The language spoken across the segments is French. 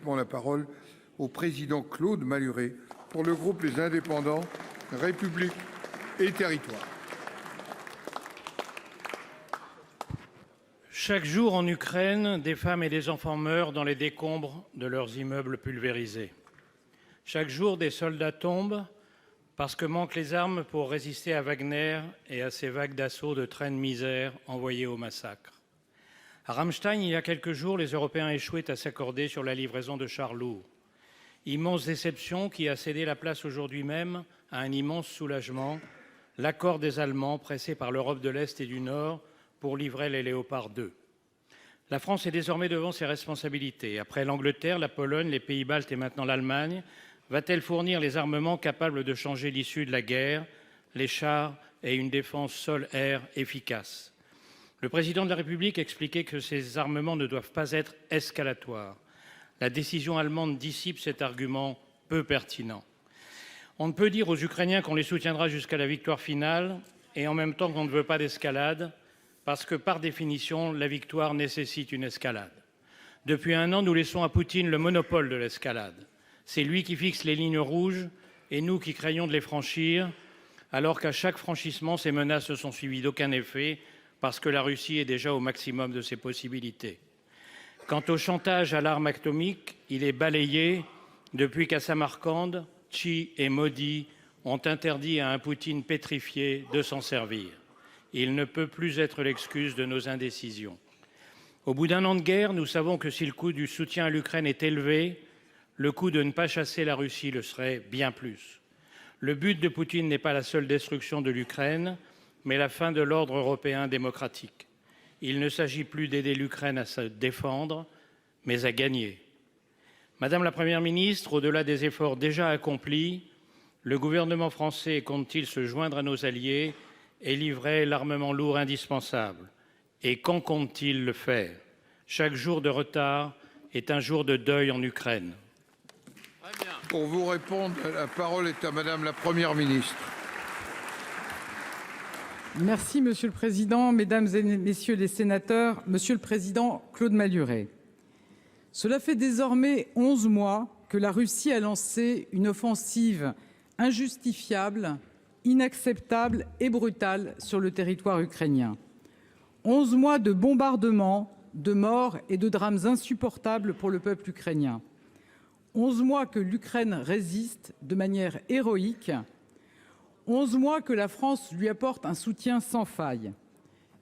immédiatement la parole au président Claude Malhuret pour le groupe Les Indépendants, République et Territoires. Chaque jour en Ukraine, des femmes et des enfants meurent dans les décombres de leurs immeubles pulvérisés. Chaque jour, des soldats tombent parce que manquent les armes pour résister à Wagner et à ces vagues d'assaut de traînes misères envoyées au massacre. À Ramstein, il y a quelques jours, les Européens échouaient à s'accorder sur la livraison de chars lourds. Immense déception qui a cédé la place aujourd'hui même à un immense soulagement, l'accord des Allemands pressés par l'Europe de l'Est et du Nord pour livrer les Léopard 2. La France est désormais devant ses responsabilités. Après l'Angleterre, la Pologne, les pays baltes et maintenant l'Allemagne, va-t-elle fournir les armements capables de changer l'issue de la guerre, les chars et une défense sol-air efficace? Le président de la République expliquait que ces armements ne doivent pas être escalatoires. La décision allemande dissipe cet argument peu pertinent. On ne peut dire aux Ukrainiens qu'on les soutiendra jusqu'à la victoire finale et en même temps qu'on ne veut pas d'escalade, parce que par définition, la victoire nécessite une escalade. Depuis un an, nous laissons à Poutine le monopole de l'escalade. C'est lui qui fixe les lignes rouges et nous qui craignons de les franchir, alors qu'à chaque franchissement, ces menaces ne sont suivies d'aucun effet, parce que la Russie est déjà au maximum de ses possibilités. Quant au chantage à l'arme atomique, il est balayé depuis qu'à Samarcande, Tchi et Modi ont interdit à un Poutine pétrifié de s'en servir. Il ne peut plus être l'excuse de nos indécisions. Au bout d'un an de guerre, nous savons que si le coût du soutien à l'Ukraine est élevé, le coût de ne pas chasser la Russie le serait bien plus. Le but de Poutine n'est pas la seule destruction de l'Ukraine, mais la fin de l'ordre européen démocratique. Il ne s'agit plus d'aider l'Ukraine à se défendre, mais à gagner. Madame la Première ministre, au-delà des efforts déjà accomplis, le gouvernement français compte-t-il se joindre à nos alliés et livrer l'armement lourd indispensable? Et quand compte-t-il le faire? Chaque jour de retard est un jour de deuil en Ukraine. Pour vous répondre, la parole est à Madame la Première ministre. Merci Monsieur le Président, Mesdames et Messieurs les sénateurs, Monsieur le Président Claude Malhuret. Cela fait désormais 11 mois que la Russie a lancé une offensive injustifiable, inacceptable et brutale sur le territoire ukrainien. 11 mois de bombardements, de morts et de drames insupportables pour le peuple ukrainien. 11 mois que l'Ukraine résiste de manière héroïque. 11 mois que la France lui apporte un soutien sans faille.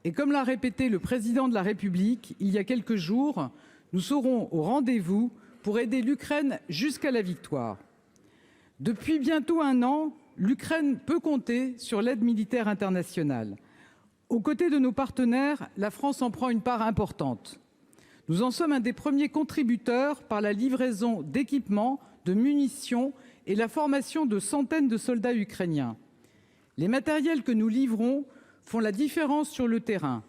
Et comme l'a répété le président de la République il y a quelques jours, nous serons au rendez-vous pour aider l'Ukraine jusqu'à la victoire. Depuis bientôt un an, l'Ukraine peut compter sur l'aide militaire internationale. Aux côtés de nos partenaires, la France en prend une part importante. Nous en sommes un des premiers contributeurs par la livraison d'équipements, de munitions et la formation de centaines de soldats ukrainiens. Les matériels que nous livrons font la différence sur le terrain.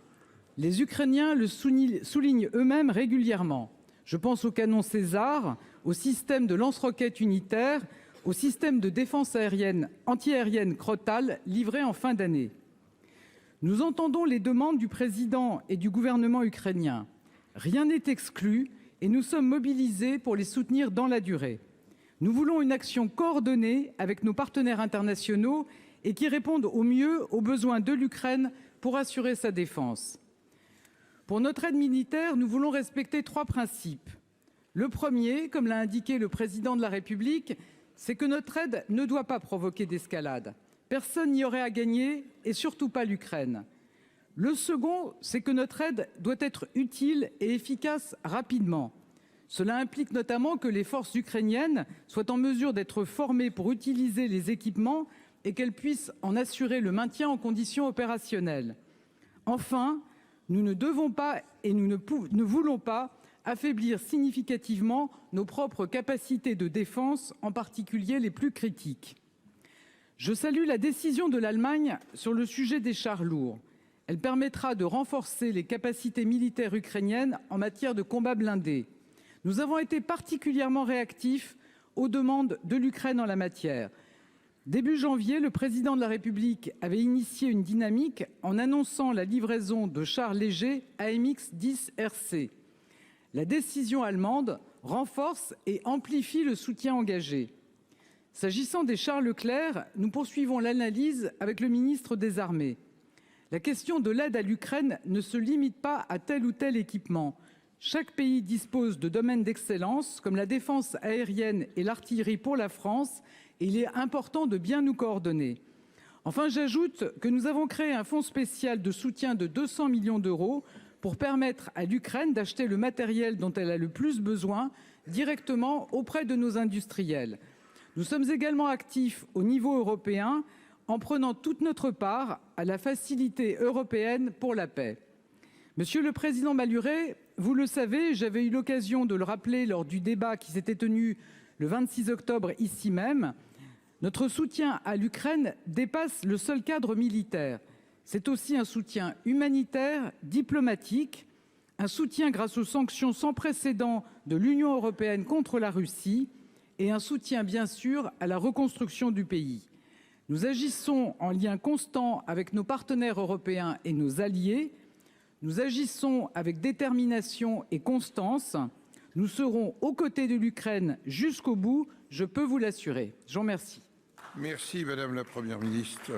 Les Ukrainiens le soulignent eux-mêmes régulièrement. Je pense aux canons César, au système de lance-roquettes unitaires, au système de défense aérienne antiaérienne Crotale livré en fin d'année. Nous entendons les demandes du président et du gouvernement ukrainien. Rien n'est exclu et nous sommes mobilisés pour les soutenir dans la durée. Nous voulons une action coordonnée avec nos partenaires internationaux et qui répondent au mieux aux besoins de l'Ukraine pour assurer sa défense. Pour notre aide militaire, nous voulons respecter 3 principes. Le premier, comme l'a indiqué le président de la République, c'est que notre aide ne doit pas provoquer d'escalade. Personne n'y aurait à gagner et surtout pas l'Ukraine. Le second, c'est que notre aide doit être utile et efficace rapidement. Cela implique notamment que les forces ukrainiennes soient en mesure d'être formées pour utiliser les équipements et qu'elles puissent en assurer le maintien en conditions opérationnelles. Enfin, nous ne devons pas et nous ne voulons pas affaiblir significativement nos propres capacités de défense, en particulier les plus critiques. Je salue la décision de l'Allemagne sur le sujet des chars lourds. Elle permettra de renforcer les capacités militaires ukrainiennes en matière de combat blindé. Nous avons été particulièrement réactifs aux demandes de l'Ukraine en la matière. Début janvier, le président de la République avait initié une dynamique en annonçant la livraison de chars légers AMX-10 RC. La décision allemande renforce et amplifie le soutien engagé. S'agissant des chars Leclerc, nous poursuivons l'analyse avec le ministre des Armées. La question de l'aide à l'Ukraine ne se limite pas à tel ou tel équipement. Chaque pays dispose de domaines d'excellence comme la défense aérienne et l'artillerie pour la France, et il est important de bien nous coordonner. Enfin, j'ajoute que nous avons créé un fonds spécial de soutien de 200 millions d'euros pour permettre à l'Ukraine d'acheter le matériel dont elle a le plus besoin directement auprès de nos industriels. Nous sommes également actifs au niveau européen en prenant toute notre part à la facilité européenne pour la paix. Monsieur le Président Malhuret, vous le savez, j'avais eu l'occasion de le rappeler lors du débat qui s'était tenu le 26 octobre ici même, notre soutien à l'Ukraine dépasse le seul cadre militaire. C'est aussi un soutien humanitaire, diplomatique, un soutien grâce aux sanctions sans précédent de l'Union européenne contre la Russie et un soutien bien sûr à la reconstruction du pays. Nous agissons en lien constant avec nos partenaires européens et nos alliés. Nous agissons avec détermination et constance. Nous serons aux côtés de l'Ukraine jusqu'au bout, je peux vous l'assurer. Je vous remercie. Merci Madame la Première ministre.